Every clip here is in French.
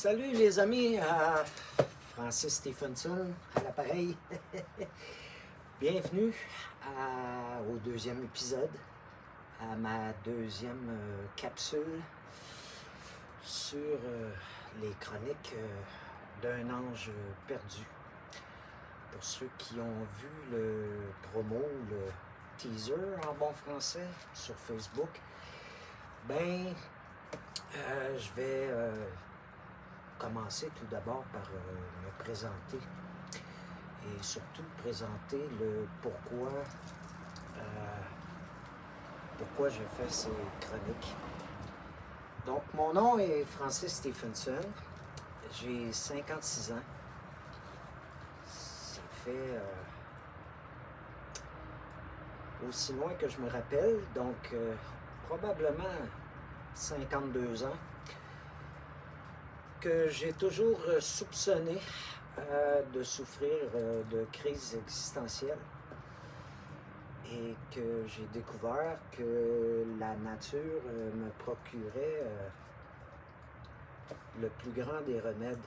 Salut les amis, Francis Stephenson à l'appareil. Bienvenue au deuxième épisode, à ma deuxième capsule sur les chroniques d'un ange perdu. Pour ceux qui ont vu le promo, le teaser en bon français sur Facebook, ben, je vais commencer tout d'abord par me présenter et surtout présenter le pourquoi je fais ces chroniques. Donc, mon nom est Francis Stephenson, j'ai 56 ans. Ça fait aussi loin que je me rappelle, donc probablement 52 ans, que j'ai toujours soupçonné de souffrir de crise existentielle et que j'ai découvert que la nature me procurait le plus grand des remèdes.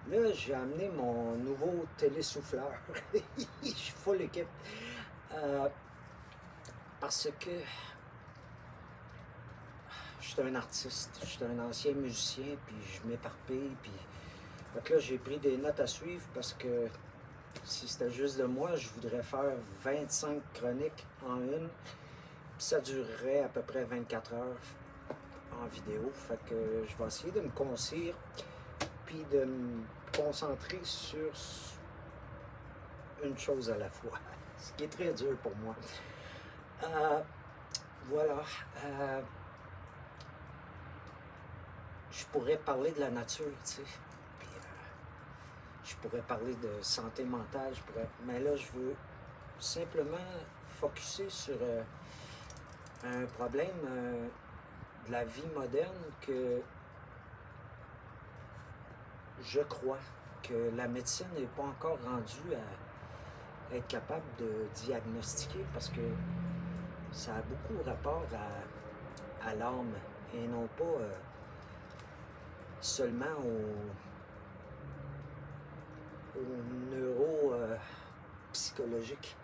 Là, j'ai amené mon nouveau télésouffleur. Je suis full équipe. Parce que je suis un artiste, je suis un ancien musicien, puis je m'éparpille, puis... Donc là, j'ai pris des notes à suivre parce que si c'était juste de moi, je voudrais faire 25 chroniques en une, puis ça durerait à peu près 24 heures en vidéo. Fait que je vais essayer de me concire, puis de me concentrer sur une chose à la fois, ce qui est très dur pour moi. Voilà. Je pourrais parler de la nature, tu sais. Puis, je pourrais parler de santé mentale, mais là, je veux simplement focusser sur un problème de la vie moderne que je crois que la médecine n'est pas encore rendue à être capable de diagnostiquer parce que ça a beaucoup rapport à l'âme et non pas seulement au neuropsychologique.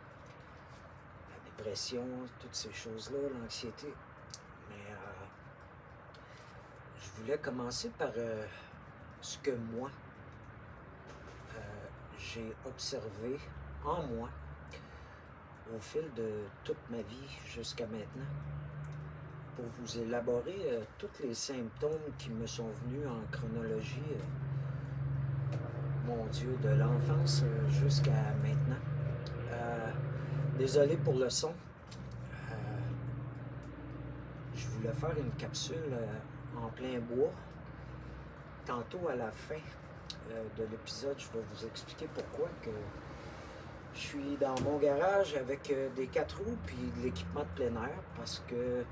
La dépression, toutes ces choses-là, l'anxiété. Mais je voulais commencer par ce que moi, j'ai observé en moi au fil de toute ma vie jusqu'à maintenant, pour vous élaborer tous les symptômes qui me sont venus en chronologie, mon Dieu, de l'enfance jusqu'à maintenant. Désolé pour le son. Je voulais faire une capsule en plein bois. Tantôt à la fin de l'épisode, je vais vous expliquer pourquoi que je suis dans mon garage avec des 4 roues puis de l'équipement de plein air parce que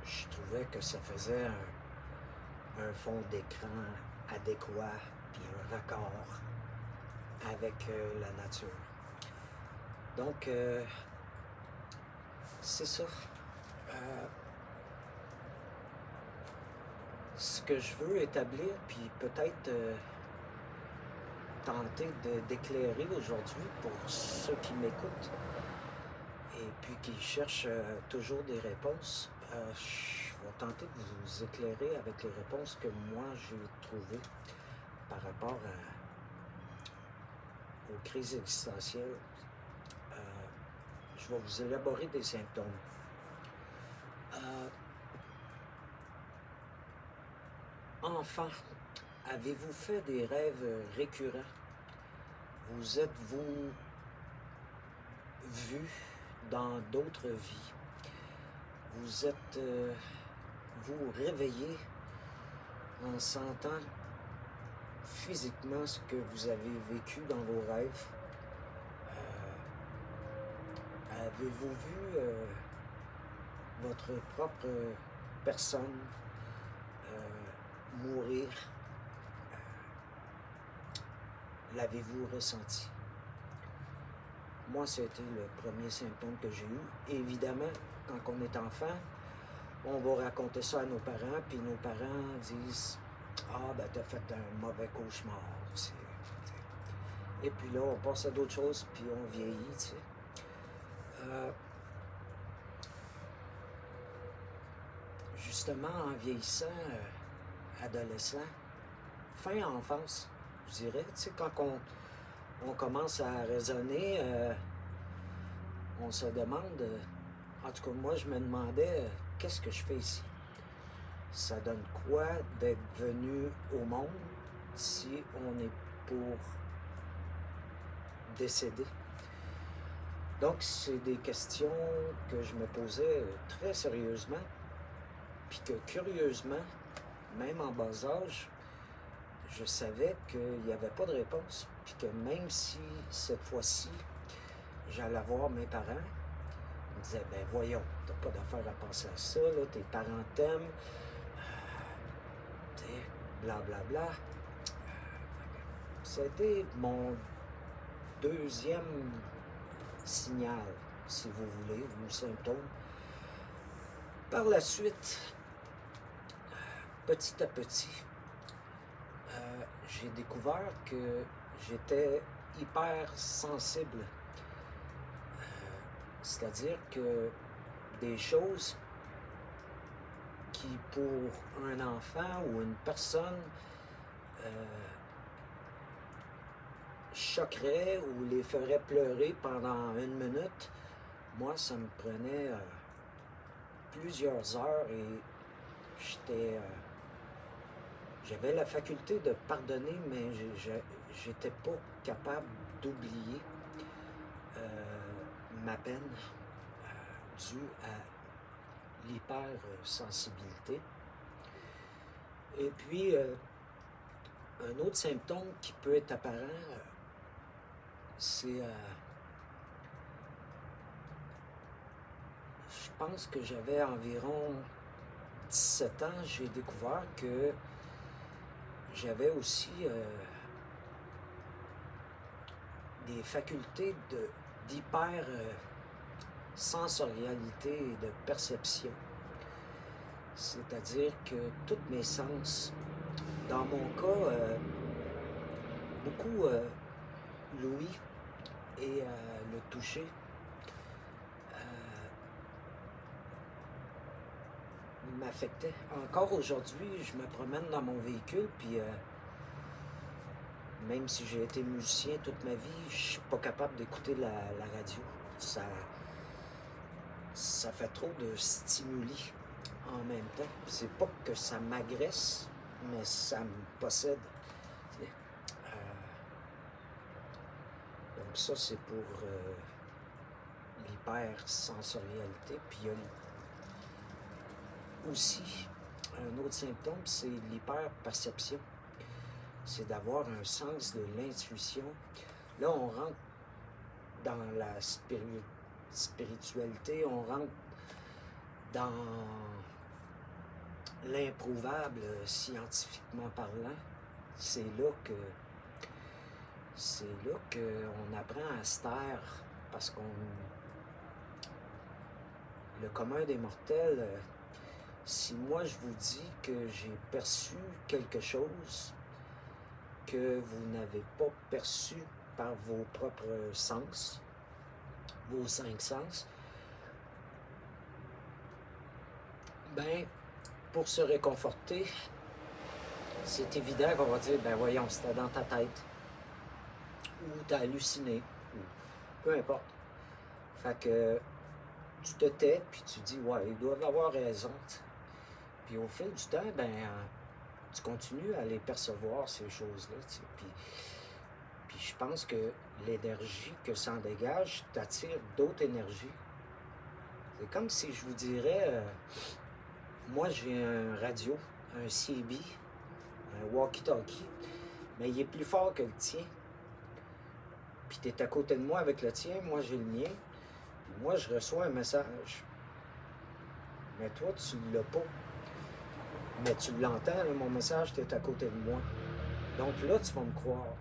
je trouvais que ça faisait un fond d'écran adéquat puis un raccord avec la nature. Donc, c'est ça. Ce que je veux établir, puis peut-être tenter d'éclairer aujourd'hui pour ceux qui m'écoutent et puis qui cherchent toujours des réponses, je vais tenter de vous éclairer avec les réponses que moi j'ai trouvées par rapport aux crises existentielles. Je vais vous élaborer des symptômes. Enfant, avez-vous fait des rêves récurrents? Vous êtes-vous vu dans d'autres vies? Vous êtes-vous réveillé en sentant physiquement ce que vous avez vécu dans vos rêves? Avez-vous vu votre propre personne mourir? L'avez-vous ressenti? Moi, c'était le premier symptôme que j'ai eu. Évidemment, quand on est enfant, on va raconter ça à nos parents, puis nos parents disent Ah, ben, t'as fait un mauvais cauchemar. Et puis là, on passe à d'autres choses, puis on vieillit, tu sais. Justement, en vieillissant, adolescent, fin enfance, je dirais, tu sais, quand on commence à raisonner, on se demande, en tout cas, moi, je me demandais, qu'est-ce que je fais ici? Ça donne quoi d'être venu au monde si on est pour décéder? Donc, c'est des questions que je me posais très sérieusement, puis que curieusement, même en bas âge, je savais qu'il n'y avait pas de réponse, puis que même si cette fois-ci, j'allais voir mes parents, ils me disaient, ben voyons, t'as pas d'affaire à penser à ça, là, tes parents t'aiment, blablabla. Ça a été mon deuxième signal, si vous voulez, ou symptôme. Par la suite, petit à petit, j'ai découvert que j'étais hyper sensible. C'est-à-dire que des choses qui, pour un enfant ou une personne, choqueraient ou les feraient pleurer pendant 1 minute, moi, ça me prenait plusieurs heures et j'avais la faculté de pardonner, mais j'étais pas capable d'oublier ma peine due à l'hypersensibilité. Et puis, un autre symptôme qui peut être apparent, c'est... je pense que j'avais environ 17 ans, j'ai découvert que j'avais aussi des facultés d'hyper sensorialité et de perception. C'est-à-dire que tous mes sens, dans mon cas, beaucoup l'ouïe et le toucher, m'affectait. Encore aujourd'hui, je me promène dans mon véhicule, puis même si j'ai été musicien toute ma vie, je suis pas capable d'écouter la radio. Ça fait trop de stimuli en même temps. C'est pas que ça m'agresse, mais ça me possède. Donc ça, c'est pour l'hypersensorialité. Puis il y a aussi un autre symptôme, c'est l'hyperperception. C'est d'avoir un sens de l'intuition. Là, on rentre dans la spiritualité, on rentre dans l'improuvable scientifiquement parlant. C'est là qu'on apprend à se taire parce le commun des mortels, si moi je vous dis que j'ai perçu quelque chose que vous n'avez pas perçu par vos propres sens, vos 5 sens, ben, pour se réconforter, c'est évident qu'on va dire, ben voyons, c'était dans ta tête, ou t'as halluciné, ou peu importe. Fait que tu te tais, puis tu dis, ouais, ils doivent avoir raison. Puis au fil du temps, ben, tu continues à les percevoir, ces choses-là. Puis je pense que l'énergie que ça en dégage t'attire d'autres énergies. C'est comme si je vous dirais, moi j'ai un radio, un CB, un walkie-talkie, mais il est plus fort que le tien. Puis tu es à côté de moi avec le tien, moi j'ai le mien, puis moi je reçois un message. Mais toi, tu ne l'as pas. Mais tu l'entends, là, mon message, tu es à côté de moi. Donc là, tu vas me croire.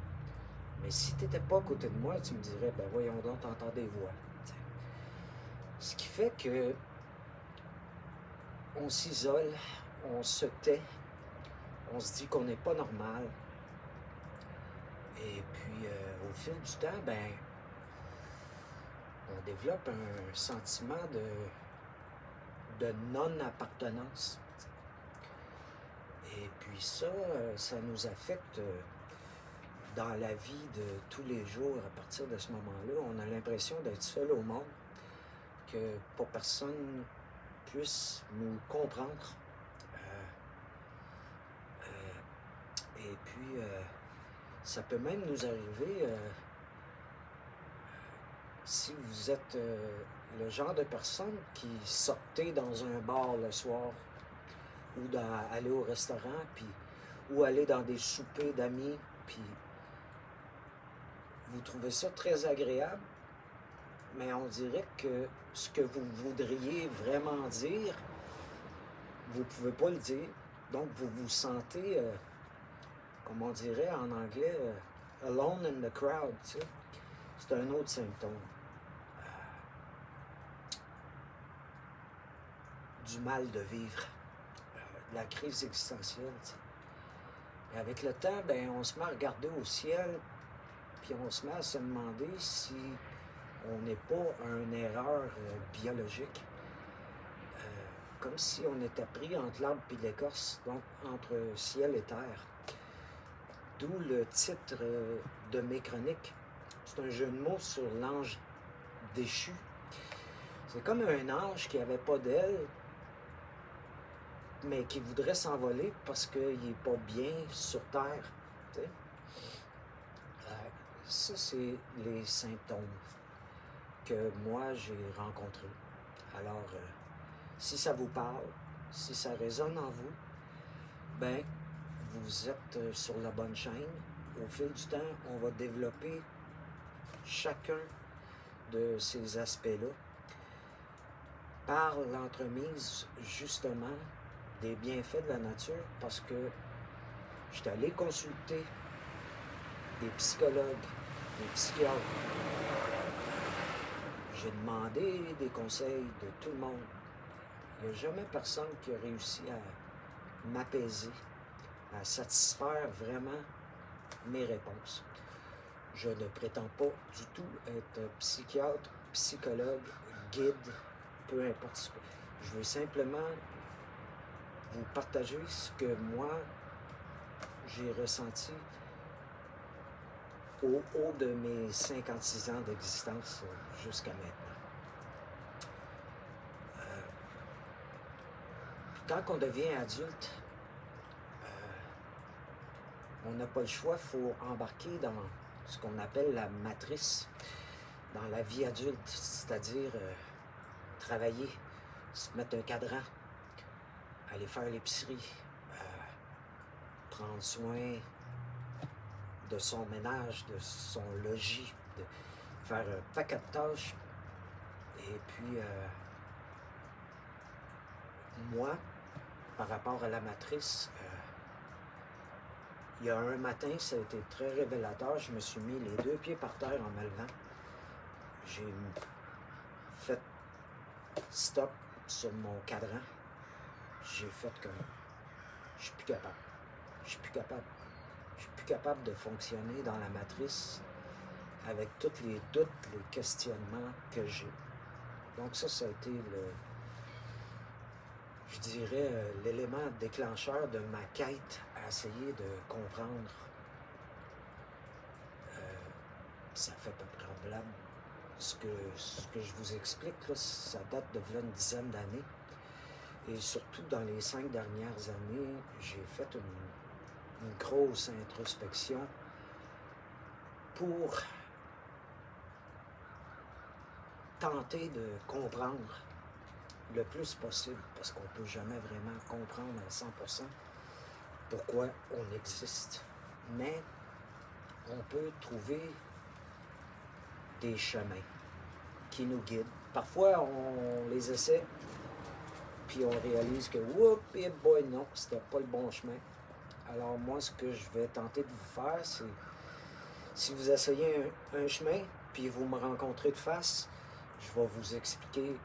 Mais si tu n'étais pas à côté de moi, tu me dirais, ben voyons donc, t'entends des voix. T'sais. Ce qui fait que on s'isole, on se tait, on se dit qu'on n'est pas normal. Et puis, au fil du temps, ben, on développe un sentiment de non-appartenance. Et puis ça nous affecte dans la vie de tous les jours. À partir de ce moment-là, on a l'impression d'être seul au monde, que pas personne puisse nous comprendre. Et puis, ça peut même nous arriver, si vous êtes le genre de personne qui sortez dans un bar le soir, ou aller au restaurant, ou aller dans des soupers d'amis, puis vous trouvez ça très agréable, mais on dirait que ce que vous voudriez vraiment dire, vous ne pouvez pas le dire. Donc, vous vous sentez, comme on dirait en anglais, alone in the crowd, tu sais. C'est un autre symptôme. Du mal de vivre, de la crise existentielle, tu sais. Et avec le temps, ben, on se met à regarder au ciel, puis on se met à se demander si on n'est pas une erreur biologique. Comme si on était pris entre l'arbre et l'écorce, donc entre ciel et terre. D'où le titre de mes chroniques. C'est un jeu de mots sur l'ange déchu. C'est comme un ange qui n'avait pas d'ailes, mais qui voudrait s'envoler parce qu'il n'est pas bien sur terre. Tu sais? Ça, c'est les symptômes que moi j'ai rencontrés. Alors, si ça vous parle, si ça résonne en vous, ben, vous êtes sur la bonne chaîne. Au fil du temps, on va développer chacun de ces aspects-là par l'entremise, justement, des bienfaits de la nature, parce que je suis allé consulter des psychologues, des psychiatres. J'ai demandé des conseils de tout le monde. Il n'y a jamais personne qui a réussi à m'apaiser, à satisfaire vraiment mes réponses. Je ne prétends pas du tout être psychiatre, psychologue, guide, peu importe. Je veux simplement vous partager ce que moi, j'ai ressenti au haut de mes 56 ans d'existence jusqu'à maintenant. Quand on devient adulte, on n'a pas le choix, il faut embarquer dans ce qu'on appelle la matrice, dans la vie adulte, c'est-à-dire travailler, se mettre un cadran, aller faire l'épicerie, prendre soin de son ménage, de son logis, de faire un paquet de tâches. Et puis, moi, par rapport à la matrice, il y a un matin, ça a été très révélateur. Je me suis mis les 2 pieds par terre en me levant. J'ai fait stop sur mon cadran. J'ai fait comme, je suis plus capable. Je suis plus capable. Je suis plus capable de fonctionner dans la matrice avec tous les doutes, les questionnements que j'ai. Donc ça a été je dirais, l'élément déclencheur de ma quête à essayer de comprendre. Ça fait pas de problème. Ce que je vous explique, là, ça date de une dizaine d'années. Et surtout dans les 5 dernières années, j'ai fait une grosse introspection pour tenter de comprendre le plus possible, parce qu'on ne peut jamais vraiment comprendre à 100% pourquoi on existe. Mais on peut trouver des chemins qui nous guident. Parfois, on les essaie, puis on réalise que, whoop, et boy, non, c'était pas le bon chemin. Alors moi, ce que je vais tenter de vous faire, c'est, si vous essayez un chemin, puis vous me rencontrez de face, je vais vous expliquer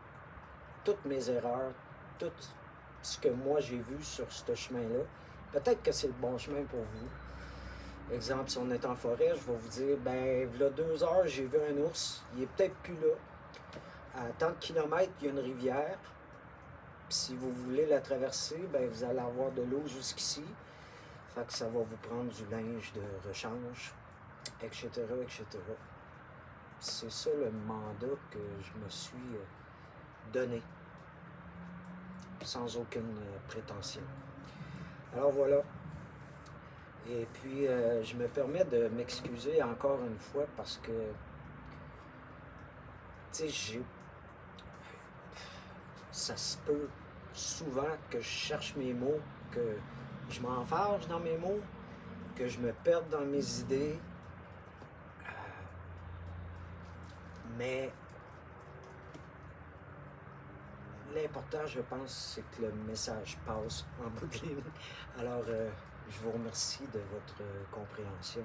toutes mes erreurs, tout ce que moi j'ai vu sur ce chemin-là, peut-être que c'est le bon chemin pour vous. Exemple, si on est en forêt, je vais vous dire, ben, il y a 2 heures, j'ai vu un ours, il est peut-être plus là. À tant de kilomètres, il y a une rivière. Puis si vous voulez la traverser, ben, vous allez avoir de l'eau jusqu'ici. Fait que ça va vous prendre du linge de rechange, etc., etc. C'est ça le mandat que je me suis donné, sans aucune prétention. Alors voilà. Et puis, je me permets de m'excuser encore une fois parce que, tu sais, ça se peut souvent que je cherche mes mots, que je m'enfarge dans mes mots, que je me perde dans mes idées. Mais l'important, je pense, c'est que le message passe en bout de ligne. Alors, je vous remercie de votre compréhension.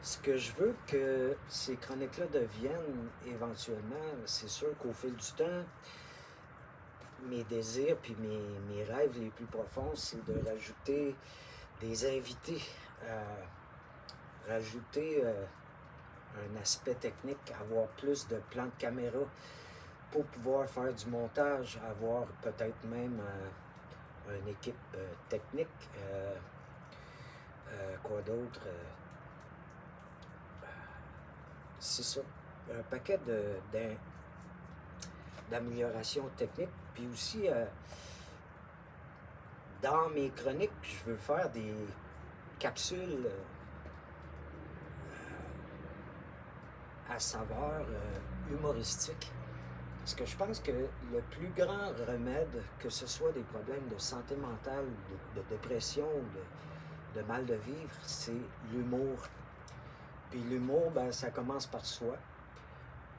Ce que je veux que ces chroniques-là deviennent éventuellement, c'est sûr qu'au fil du temps, mes désirs puis mes rêves les plus profonds, c'est de rajouter des invités, rajouter un aspect technique, avoir plus de plans de caméra pour pouvoir faire du montage, avoir peut-être même une équipe technique. Quoi d'autre? C'est ça. Un paquet d'améliorations techniques. Puis aussi, dans mes chroniques, je veux faire des capsules à saveur humoristique. Parce que je pense que le plus grand remède, que ce soit des problèmes de santé mentale, de dépression, de mal de vivre, c'est l'humour. Puis l'humour, ben, ça commence par soi.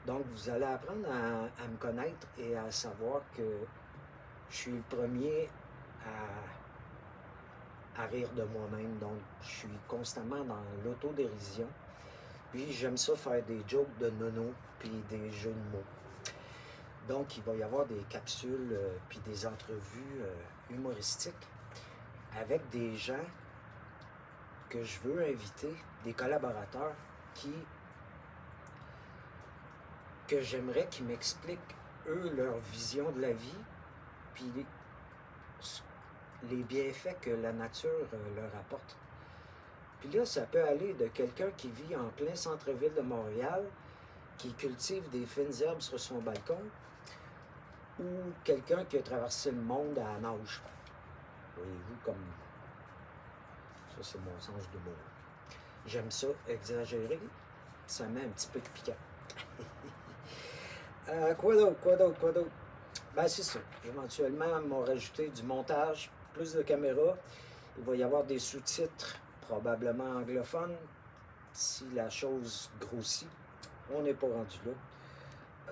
Donc, vous allez apprendre à me connaître et à savoir que je suis le premier à rire de moi-même. Donc, je suis constamment dans l'autodérision. Puis, j'aime ça faire des jokes de nono puis des jeux de mots. Donc, il va y avoir des capsules puis des entrevues humoristiques avec des gens que je veux inviter, des collaborateurs que j'aimerais qu'ils m'expliquent, eux, leur vision de la vie, puis les bienfaits que la nature leur apporte. Puis là, ça peut aller de quelqu'un qui vit en plein centre-ville de Montréal, qui cultive des fines herbes sur son balcon, ou quelqu'un qui a traversé le monde à la nage. Voyez-vous, comme ça, c'est mon sens d'humour. J'aime ça, exagérer, ça met un petit peu de piquant. Quoi d'autre? Ben, c'est ça. Éventuellement, on m'a rajouté du montage, plus de caméras. Il va y avoir des sous-titres, probablement anglophones, si la chose grossit. On n'est pas rendu là.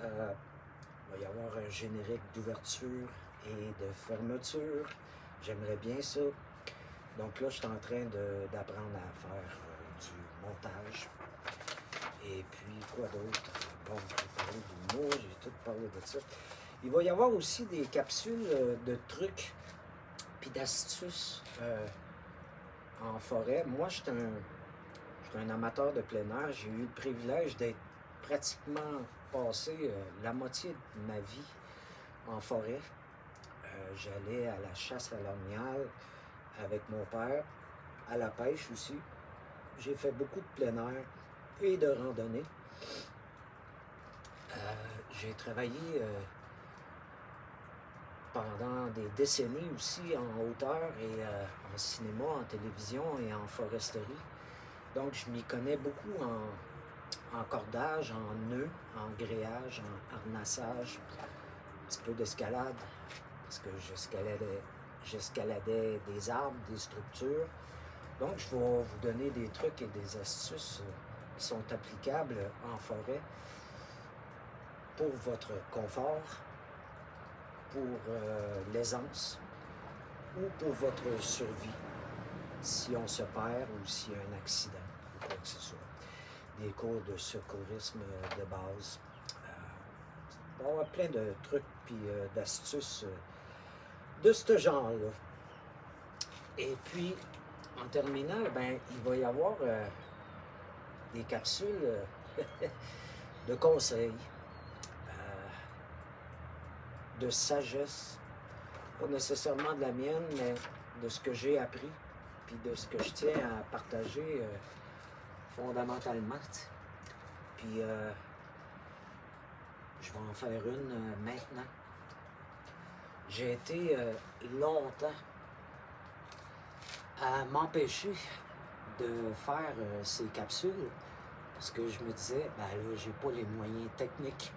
Il va y avoir un générique d'ouverture et de fermeture. J'aimerais bien ça. Donc là, je suis en train d'apprendre à faire du montage. Et puis, quoi d'autre? Bon, j'ai parlé du mot, j'ai tout parlé de ça. Il va y avoir aussi des capsules de trucs puis d'astuces en forêt. Moi, je suis un amateur de plein air. J'ai eu le privilège d'être pratiquement passé la moitié de ma vie en forêt. J'allais à la chasse à l'orignal avec mon père, à la pêche aussi. J'ai fait beaucoup de plein air et de randonnée. J'ai travaillé pendant des décennies aussi en hauteur et en cinéma, en télévision et en foresterie. Donc, je m'y connais beaucoup en cordage, en nœud, en gréage, en harnassage, un petit peu d'escalade, parce que j'escaladais des arbres, des structures. Donc, je vais vous donner des trucs et des astuces qui sont applicables en forêt pour votre confort, pour l'aisance ou pour votre survie, si on se perd ou s'il y a un accident ou quoi que ce soit. Des cours de secourisme de base. Il va y avoir plein de trucs et d'astuces de ce genre-là. Et puis, en terminant, ben, il va y avoir des capsules de conseils, de sagesse, pas nécessairement de la mienne, mais de ce que j'ai appris, puis de ce que je tiens à partager fondamentalement. Puis, je vais en faire une maintenant. J'ai été longtemps à m'empêcher de faire ces capsules parce que je me disais, ben là, j'ai pas les moyens techniques,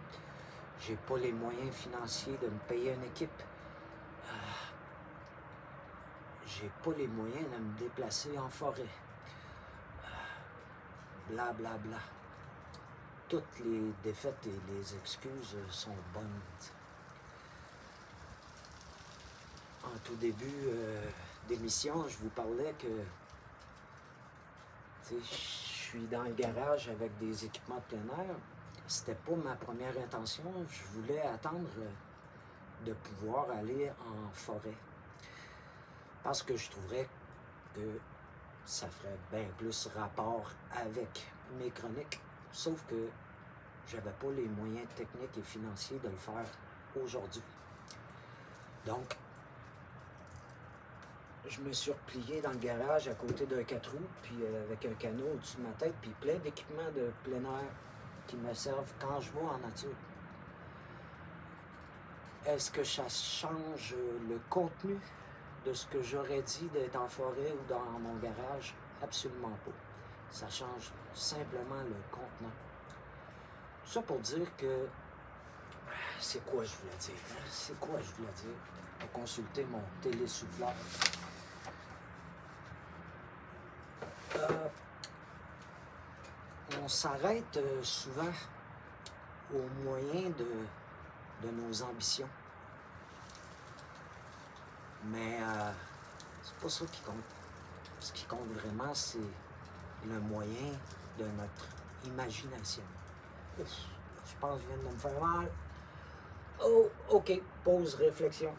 j'ai pas les moyens financiers de me payer une équipe, j'ai pas les moyens de me déplacer en forêt, bla bla bla. Toutes les défaites et les excuses sont bonnes. En tout début d'émission, je vous parlais que je suis dans le garage avec des équipements de plein air. C'était pas ma première intention. Je voulais attendre de pouvoir aller en forêt. Parce que je trouverais que ça ferait bien plus rapport avec mes chroniques. Sauf que j'avais pas les moyens techniques et financiers de le faire aujourd'hui. Donc, je me suis replié dans le garage à côté d'un 4 roues, puis avec un canot au-dessus de ma tête, puis plein d'équipements de plein air qui me servent quand je vais en nature. Est-ce que ça change le contenu de ce que j'aurais dit d'être en forêt ou dans mon garage? Absolument pas. Ça change simplement le contenant. Tout ça pour dire que c'est quoi je voulais dire? C'est quoi je voulais dire? Pour consulter mon télésouffleur. On s'arrête souvent au moyen de nos ambitions. Mais c'est pas ça qui compte. Ce qui compte vraiment, c'est le moyen de notre imagination. Ouf, je pense que je viens de me faire mal. Oh, OK. Pause, réflexion.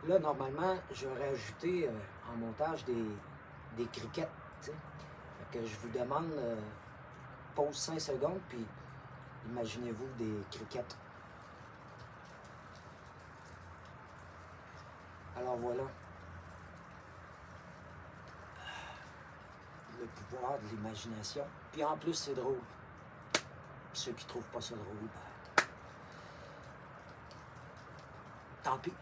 Là, normalement, j'aurais ajouté en montage des criquettes. T'sais. Fait que je vous demande, pause 5 secondes, puis imaginez-vous des criquettes. Alors voilà. Le pouvoir de l'imagination. Puis en plus, c'est drôle. Puis ceux qui trouvent pas ça drôle, ben, tant pis.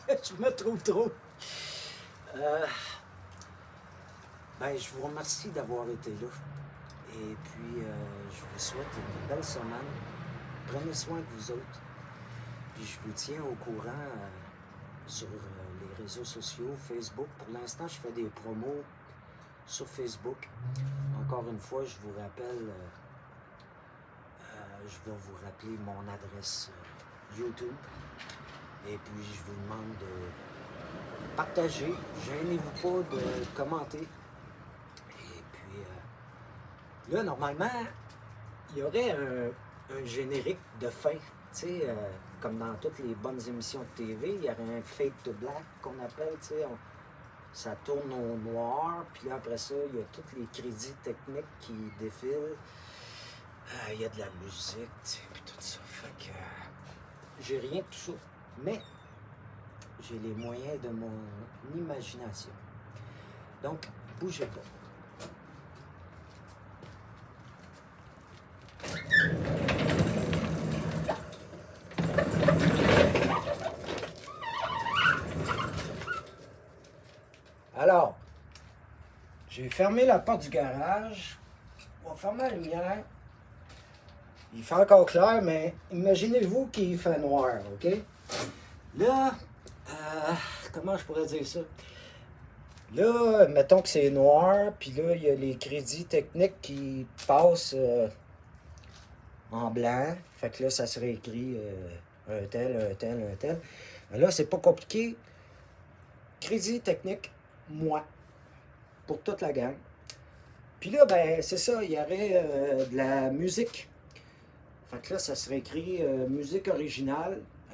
Je me trouve drôle. Ben, je vous remercie d'avoir été là. Et puis, je vous souhaite une belle semaine. Prenez soin de vous autres. Puis je vous tiens au courant sur les réseaux sociaux, Facebook. Pour l'instant, je fais des promos sur Facebook. Encore une fois, je vous rappelle, je vais vous rappeler mon adresse YouTube. Et puis, je vous demande de partager. Gênez-vous pas de commenter. Et puis, là, normalement, il y aurait un générique de fin. Tu sais, comme dans toutes les bonnes émissions de TV, il y aurait un fade to black qu'on appelle, tu sais. Ça tourne au noir, puis là, après ça, il y a tous les crédits techniques qui défilent. Il y a de la musique, tu sais, puis tout ça. Fait que j'ai rien de tout ça. Mais j'ai les moyens de mon imagination. Donc, bougez pas. Alors, j'ai fermé la porte du garage. On va fermer la lumière. Il fait encore clair, mais imaginez-vous qu'il fait noir, OK? Là, comment je pourrais dire ça? Là, mettons que c'est noir, puis là, il y a les crédits techniques qui passent en blanc. Fait que là, ça serait écrit un tel, un tel, un tel. Mais là, c'est pas compliqué. Crédit technique, moi, pour toute la gang. Puis là, ben, c'est ça, il y aurait de la musique. Fait que là, ça serait écrit musique originale,